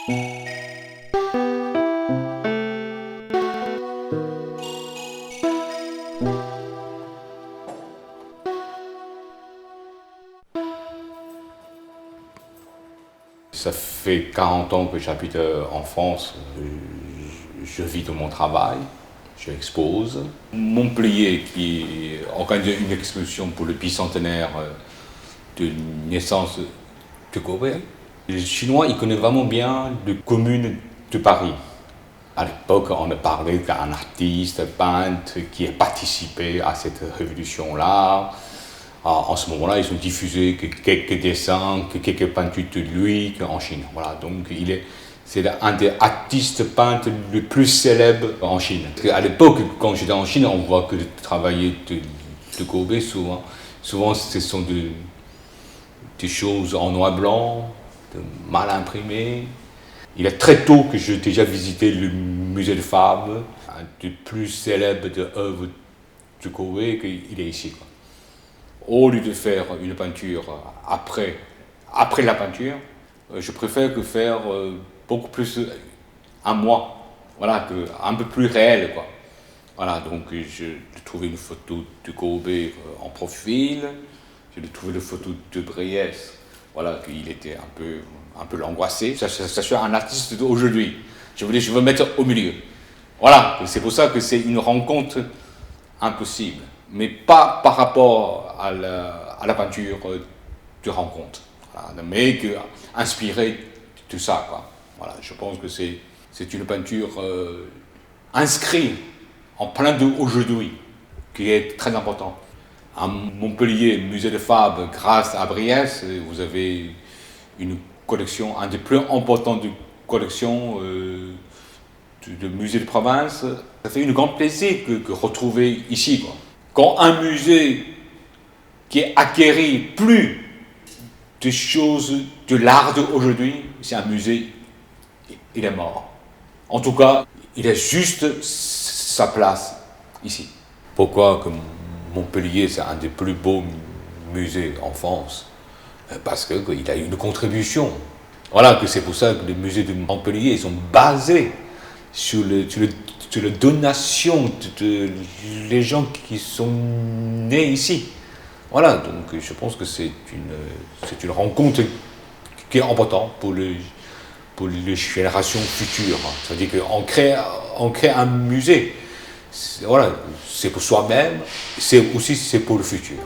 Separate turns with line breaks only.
Ça fait 40 ans que j'habite en France. Je vis de mon travail, je expose. Montpellier qui organise une exposition pour le bicentenaire de naissance de Kobe. Les Chinois, ils connaissent vraiment bien les communes de Paris. À l'époque, on a parlé d'un artiste, peintre qui a participé à cette révolution-là. En ce moment-là, ils ont diffusé que quelques dessins, que quelques peintures de lui en Chine. Voilà, donc c'est un des artistes peintres les plus célèbres en Chine. À l'époque, quand j'étais en Chine, on voit que travailler de Kobe, souvent ce sont des choses en noir et blanc, mal imprimées. Il est très tôt que j'ai déjà visité le musée de Fabre, un des plus célèbres œuvres de Kobe, qu'il est ici, quoi. Au lieu de faire une peinture après la peinture, je préfère que faire beaucoup plus un mois, voilà, un peu plus réel, quoi. Voilà, donc j'ai trouvé une photo de Kobe en profil, j'ai trouvé une photo de Briès, voilà, qu'il était un peu angoissé. Ça soit un artiste d'aujourd'hui. Je veux mettre au milieu. Voilà, c'est pour ça que c'est une rencontre impossible, mais pas par rapport à la peinture de rencontre, voilà, mais inspiré de tout ça, quoi. Voilà, je pense que c'est une peinture inscrite en plein d'aujourd'hui, qui est très important. À Montpellier, musée de Fabre, grâce à Briès, vous avez une collection, un des plus importants de collections de musée de province. Ça fait une grande plaisir que retrouver ici, quoi. Quand un musée qui acquérit plus de choses de l'art d'aujourd'hui, c'est un musée, il est mort. En tout cas, il a juste sa place ici. Pourquoi que Montpellier, c'est un des plus beaux musées en France? Parce qu'il a une contribution. Voilà, que c'est pour ça que les musées de Montpellier, ils sont basés sur la donation de les gens qui sont nés ici. Voilà, donc je pense que c'est une rencontre qui est importante pour les générations futures. C'est-à-dire qu'on crée un musée. Voilà, c'est pour soi-même, c'est pour le futur.